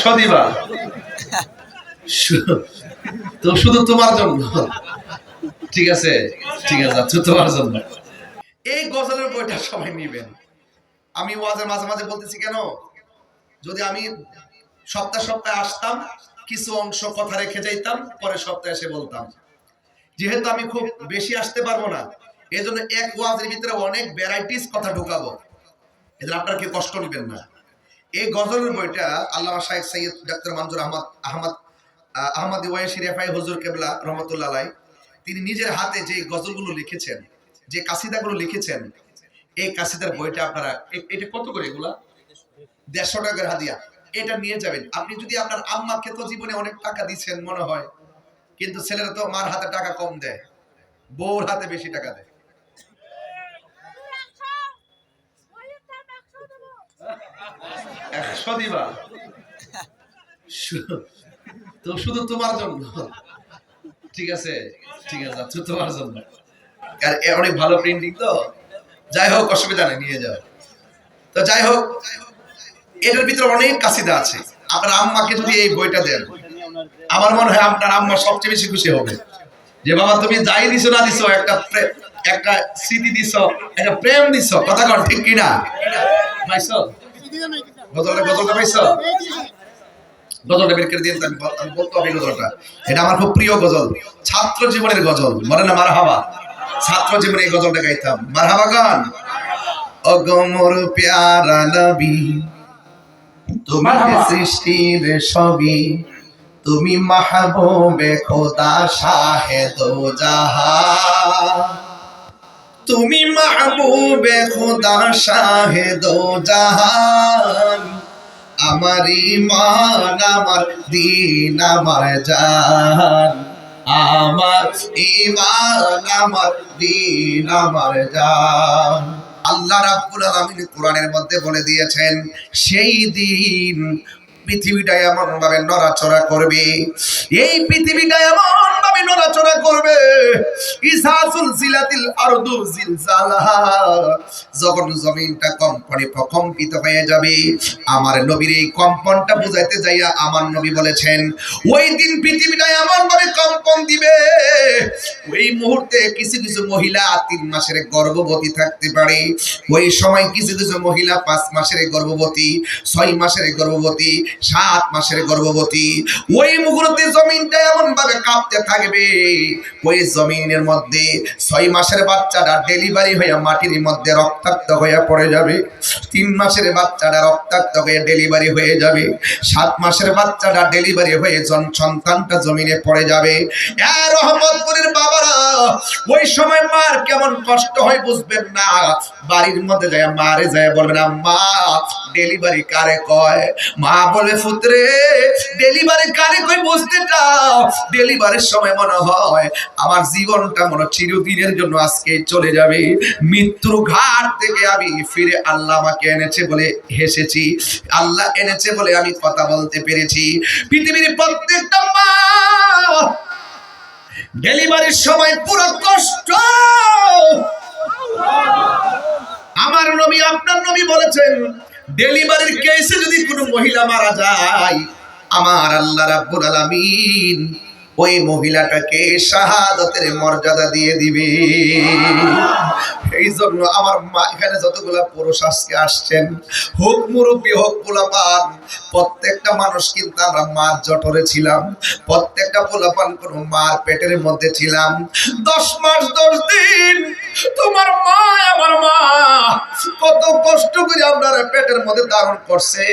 100 দিবা তো শুধু তোমার জন্য। ঠিক আছে ঠিক আছে, আচ্ছা তোমার জন্য। এই গজলের বইটা সবাই নিবেন। আমি ওয়াজের মাঝে মাঝে বলতেছি কেন, যদি আমি সপ্তাহে আসতাম, কিছু অংশ কথা রেখে যাইতাম, পরে সপ্তাহে এসে বলতাম। যেহেতু আমি খুব বেশি আসতে পারবো না, এই জন্য এক ওয়াজের ভিতরে অনেক ভ্যারাইটিস কথা ঢুকাবো, এজন্য আপনারা কি কষ্ট নেবেন না। এই গজলের বইটা আল্লামা শাইখ সৈয়দ ডক্টর মনজুর আহমদ ওয়াইসি রেফাই হুজুর কেবলা রহমাতুল্লাহ আলাইহি তিনি নিজের হাতে যে গজলগুলো লিখেছেন, যে কাসিদাগুলো লিখেছেন, এই কাসিদার বইটা আপনারা, এটা কত করে এগুলা? 150 টাকার হাদিয়া। এটা নিয়ে যাবেন। আপনি যদি আপনার আম্মাকে তো জীবনে অনেক টাকা দিচ্ছেন মনে হয়, কিন্তু ছেলেরা তো মার হাতে টাকা কম দেয়, বউর হাতে বেশি টাকা দেয়। 100 দিবা তো শুধু তোমার জন্য। ঠিক আছে ঠিক আছে, আচ্ছা তোমার জন্য। আর অনেক ভালো প্রিন্টিং তো, যাই হোক অসুবিধা নেই, নিয়ে যাও। তো যাই হোক, এটার ভিতরে অনেক কাসিদা আছে। আপনার আম্মাকে যদি এই বইটা দেন, আমার মনে হয় আপনার আম্মা সবচেয়ে বেশি খুশি হবে, যে বাবা তুমি যাই দিছো না দিছো, একটা স্মৃতি দিছো, একটা প্রেম দিছো। কথা কন ঠিক কিনা? পাইছো গজলটা পাইছো? গজলটা বের করে দিয়ে আমি বলতে হবে গজলটা। এটা আমার খুব প্রিয় গজল, ছাত্র জীবনের গজল। বলে না মারহাবা, ছাত্র জীবনে এই গজলটা গাইতাম। মারহাবা গান। অগমর প্যারা নবী, তুমি সৃষ্টির সবই, তুমি মাহবুবে খোদা শাহে দো জাহান, তুমি মাহবুবে খোদা শাহে দো জাহান, আমার ঈমান আমার দ্বীন আমার জান, আমার ঈমান আমার দ্বীন আমার জান। আল্লাহ রাব্বুল আলামিন কোরআনের মধ্যে বলে দিয়েছেন, সেই দিন পৃথিবীটা এমন ভাবে নড়াচড়া করবে, এই পৃথিবীটা এমন ভাবে নড়াচড়া করবে, ইসা সুলসিলাতিল আরদু জিলজালাহা, যখন জমিনটা কম্পনে প্রকম্পিত হয়ে যাবে। আমার নবীর এই কম্পনটা বুঝাইতে যাইয়া আমার নবী বলেছেন, ওই দিন পৃথিবীটা এমন ভাবে কম্পন দিবে, ওই মুহূর্তে কিছু কিছু মহিলা 3 মাসের গর্ভবতী থাকতে পারে, ওই সময় কিছু কিছু মহিলা 5 মাসের গর্ভবতী, 6 মাসের গর্ভবতী, 7 মাসের গর্ভবতী। ওই মুহূর্তে জমিনটা এমন ভাবে কাঁপতে থাকবে, ওই জমিনের মধ্যে 6 মাসের বাচ্চাটা ডেলিভারি হয়ে মাটির মধ্যে রক্তাক্ত হয়ে পড়ে যাবে, 3 মাসের বাচ্চাটা রক্তাক্ত হয়ে ডেলিভারি হয়ে যাবে, 7 মাসের বাচ্চাটা ডেলিভারি হয়ে সন্তানটা জমিনে পড়ে যাবে। রহমতপুরের বাবারা, ওই সময় মার কেমন কষ্ট হয় বুঝবেন না। বাড়ির মধ্যে যায় মারে যায় বলবেন, মা ডেলিভারি কারে কয়? মা বলে, পুত্রে ডেলিভারি কারে কই বুঝতে চাও? ডেলিভারির সময় মনে হয় আমার জীবনটা মনে চিরদিনের জন্য আজকে চলে যাবে, মৃত্যুর ঘাট থেকে আমি ফিরে আল্লাহ আমাকে এনেছে বলে হেসেছি, আল্লাহ এনেছে বলে আমি কথা বলতে পেরেছি। পৃথিবীর প্রত্যেকটা মা ডেলিভারির সময় পুরো কষ্ট। আমার নবী আপনার নবী বলেছেন, ডেলিভারির কেসে যদি কোনো মহিলা মারা যায়, আমার আল্লাহ রাব্বুল আলামিন ওই মহিলাটাকে শাহাদাতের মর্যাদা দিয়ে দিবে। এই জন্য আমার মা, এখানে যতগুলা পুরুষ আজকে আসছেন, হোক মুরব্বী হোক পোলাপান, প্রত্যেকটা মানুষ কিন্তু আমরা মার জঠরে ছিলাম, প্রত্যেকটা পোলাপান কোন মার পেটের মধ্যে ছিলাম। 10 মাস 10 দিন তোমার মা, আমার মা কত কষ্ট করে আপনার পেটের মধ্যে ধারণ করছে।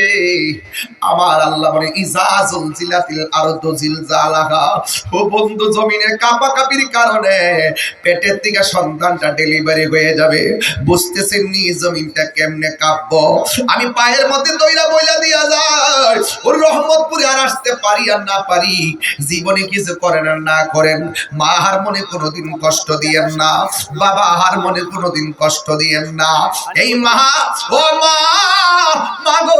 আমার আল্লাহ বলে, ইজাজুল জিলাতিল আরদু জিলজালাহা, ও বন্ধু জমিনের কাঁপাকাঁপির কারণে পেটের থেকে সন্তানটা ডেলিভারি হয়ে যাবে, বুঝতেছেন নি জমিনটা কেমনে কাঁপবো। আমি পায়ের মধ্যে দইরা বইলা দিয়া যায়, ওর রহমতপুরে আর আসতে পারি আর না পারি, জীবনে কিছু করেন আর না করেন, মা হার মনে কোনোদিন কষ্ট দিয়েন না, বাবা হার মনে কোনোদিন কষ্ট দিয়েন না। এই মা, ও মা, মাগো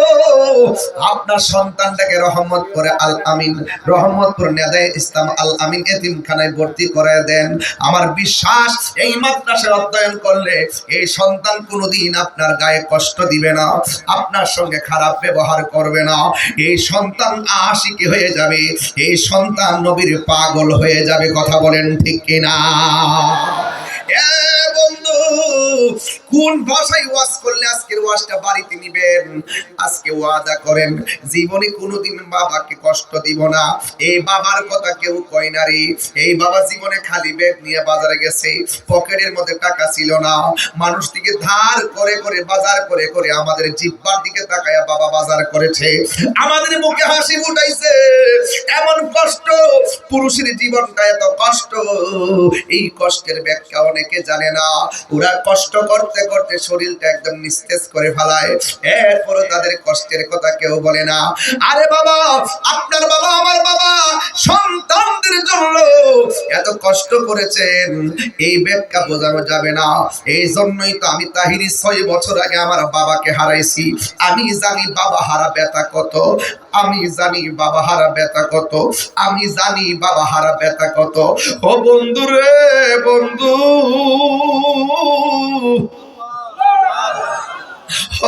আপনার সন্তানটাকে রহমতপুর আল আমিন, রহমতপুর নেদায়ে ইসলাম আল আমিন এতিমখানায় ভর্তি করে দেন। আমার বিশ্বাস এই মাদ্রাসায় অধ্যয়ন করলে এই সন্তান কোনোদিন আপনার গায়ে কষ্ট দিবে না, আপনার সঙ্গে খারাপ ব্যবহার করবে না। এই সন্তান আশিকি হয়ে যাবে, এই সন্তান নবীর পাগল হয়ে যাবে। কথা বলেন ঠিক কিনা? এ বন্ধু, কোন ভাষায় ওয়াজ করলে আজকের ওয়াজটা বাড়িতে নিবেন? আজকে ওয়াদা করেন জীবনে কোনোদিন বাবাকে কষ্ট দিব না। এই বাবার কথা কেউ কয় না রে। এই বাবা জীবনে খালি ব্যাগ নিয়ে বাজারে গেছে, পকেটের মধ্যে টাকা ছিল না, মানুষ থেকে ধার করে করে বাজার করে করে আমাদের জিব্বার দিকে তাকায়া বাবা বাজার করেছে, আমাদের মুখে হাসি ফুটাইছে। এমন কষ্ট, পুরুষের জীবনটা এত কষ্ট, এই কষ্টের ব্যাখ্যা অনেকে জানে না। ওরা কষ্ট করতে করতে শরীরটা একদম নিস্তেজ করে ফেলায়, এরপরও তাদের কষ্টের কথা কেউ বলে না। আরে বাবা, আপনার বাবা আমার বাবা সন্তানদের জন্য এত কষ্ট করেছেন, এই ব্যাখ্যা বোঝানো যাবে না। এই জন্যই তো আমি তাহিরি 6 বছর আগে আমার বাবাকে হারাইছি। আমি জানি বাবা হারা ব্যথা কত, আমি জানি বাবা হারা ব্যথা কত, আমি জানি বাবা হারা ব্যথা কত। ও বন্ধু রে বন্ধু,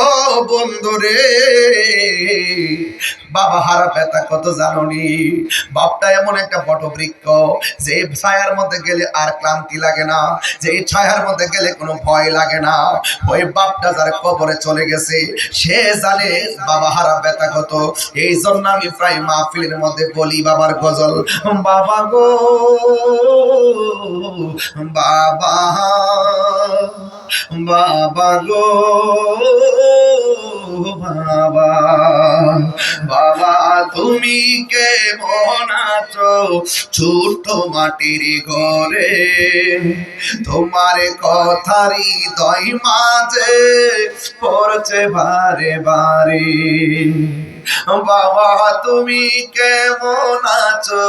ও বন্ধু রে, বাবা হারা ব্যথা কত জানোনি? বাপটা এমন একটা বটবৃক্ষ, যে ছায়ার মধ্যে গেলে আর ক্লান্তি লাগে না, যে ছায়ার মধ্যে গেলে কোনো ভয় লাগে না। ওই বাপটা যার কবরে চলে গেছে সে জানে বাবা হারা ব্যথা কত। এই জন্য আমি প্রায় মাহফিলের মধ্যে বলি বাবার গজল, বাবা গো বাবা, বাবা গো বাবা, বাবা তুমি কেমন আছো ছোট মাটির ঘরে? তোমার কথারই হৃদয় মাঝে পড়ছে বারে বারে। বাবা তুমি কেমন আছো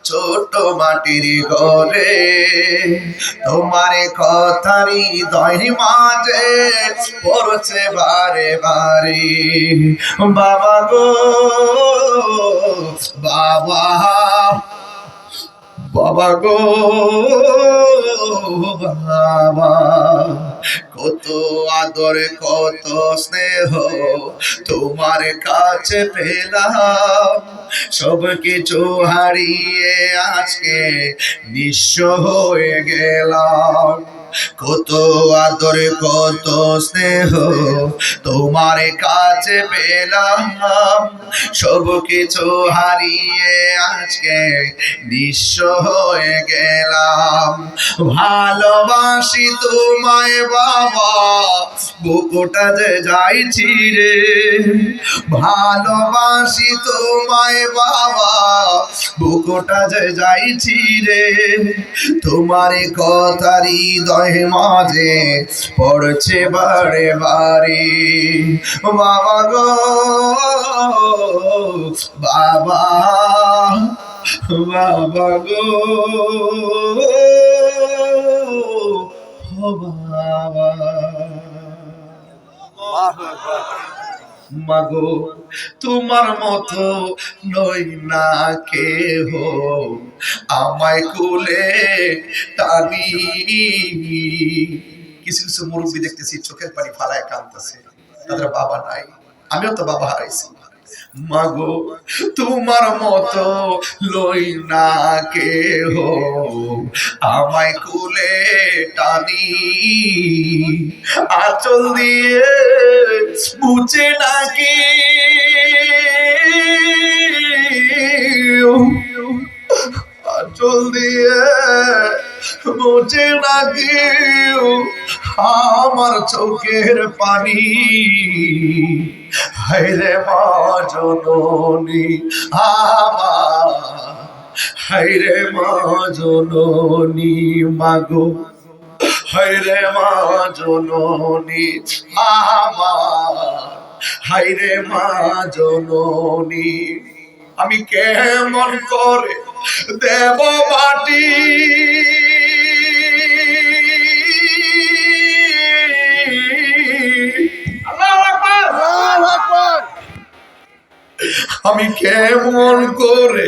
ছোট মাটির ঘরে? তোমার কথারই হৃদয় মাঝে পড়ছে বারে বারে। বাবা গো বাবা, বাবা গো বাবা, কত আদর কত স্নেহ তোমার কাছে পেলাম, সব কিছু হারিয়ে আজকে নিঃস্ব হয়ে গেলাম। কত আদর কত স্নেহ তোমার কাছে পেলাম, সব কিছু হারিয়ে আজকে নিঃস্ব হয়ে গেলাম। ভালোবাসি তোমায় বাবা, বুকুটা যে যাইছি রে। ভালোবাসি তোমায় বাবা, বুকুটা যে যাইছি রে। তোমার কথারই হৃদয় মাঝে পড়ছে বারে বারে। বাবা গো বাবা, বাবা গো বাবা, মাগো তোমার মতো নই না কেহ, আমায় কোলে টানি। কিছু কিছু মুরব্বী দেখতেছি চোখের পানি ফালায় কাঁদতেছে, তাদের বাবা নাই। আমিও তো বাবা হারাইছি। মাগো তোমার মতো লই না কেহ, আমায় কোলে টানি। আঁচল দিয়ে মুছে নাকি আঁচল দিয়ে মুছে নাকি আমার চোখের পানি। হায়রে মা জননী আমার, হায়রে মা জননী মাগো, হায়রে মা জননী আমার, হায়রে মা জননী। আমি কেমন করে দেব মাটি আমি কেমন করে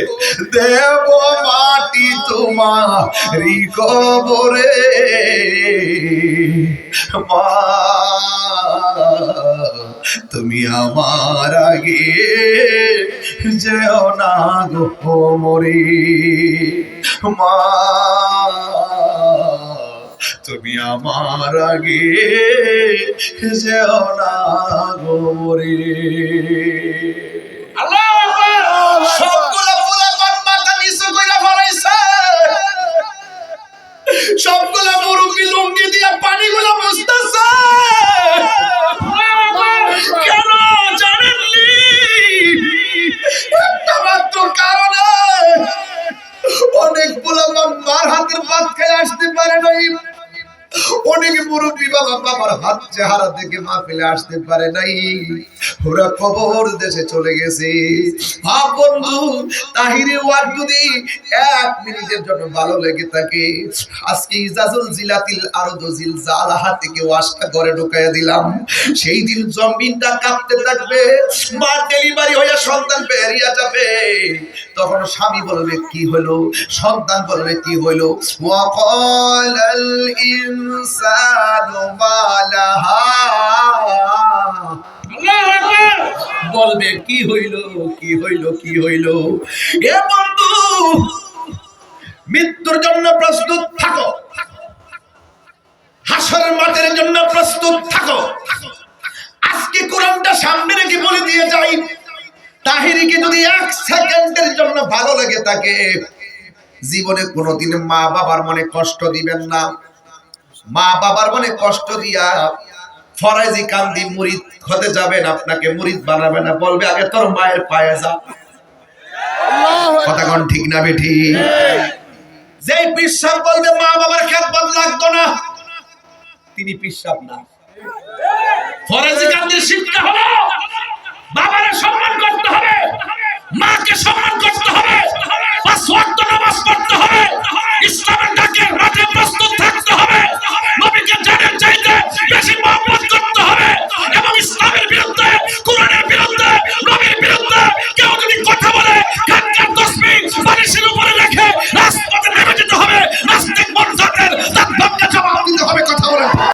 দেব মাটি তোমারি কবরে মা, তুমি আমার আগে যেও না গো মরে মা, তুমি আমার আগে যেও না গো মরে। সবগুলো পোলাপান মাথা নিচু কইরা ফলাইছে, সবগুলো মুরব্বি লুঙ্গি দিয়া পানিগুলো মুছতেছে। কেন জানেননি? একটা মাত্র কারণে অনেক পোলাপান মার হাতের ভাত খেয়ে আসতে পারে নাই, অনেক মুরব্বী বাবা বাবার হাত চেহারা দেখে মাহফিলে আসতে পারে নাই, ওরা কবর দেশে চলে গেছে। ভাব বন্ধু, তাহিরি ওয়াজ যদি 1 মিনিটের জন্য ভালো লেগে থাকে, আজকে ইজাজুল জিলাতিল আরদু জিলজালাহা থেকে ওয়াজটা ঘরে ঢুকাইয়া দিলাম। সেই দিন জমিনটা কাঁপতে থাকবে, মা ডেলিভারি হয়ে সন্তান বেরিয়ে যাবে, তখন স্বামী বলবে কি হলো, সন্তান বলবে কি হলো, ওয়াকালাল ইনসানু মা লাহা, বলবে কি হইল কি হইল কি হইল। এ বন্ধু, মৃত্যুর জন্য প্রস্তুত থাকো, হাসরের মাঠের জন্য প্রস্তুত থাকো। আজকে কোরআনটা সামনে রেখে বলে দিয়ে যাই, তাহিরিকে যদি 1 সেকেন্ডের জন্য ভালো লেগে থাকে, জীবনে কোনোদিন মা বাবার মনে কষ্ট দিবেন না। মা বাবার মনে কষ্ট দিয়া ফরাজি কান্দি মুরিদ হতে যাবেন, আপনাকে মুরিদ বানাবে না, বলবে আগে তোর মায়ের পায়ে যা। কথা কোন ঠিক না বেঠি? যেই পিসাব বলবে মা বাবার খেদমত লাগতো না, তিনি পিসাব না। ফরাজি কান্দির শিক্ষা হলো বাবারে সম্মান করতে হবে, মাকে সম্মান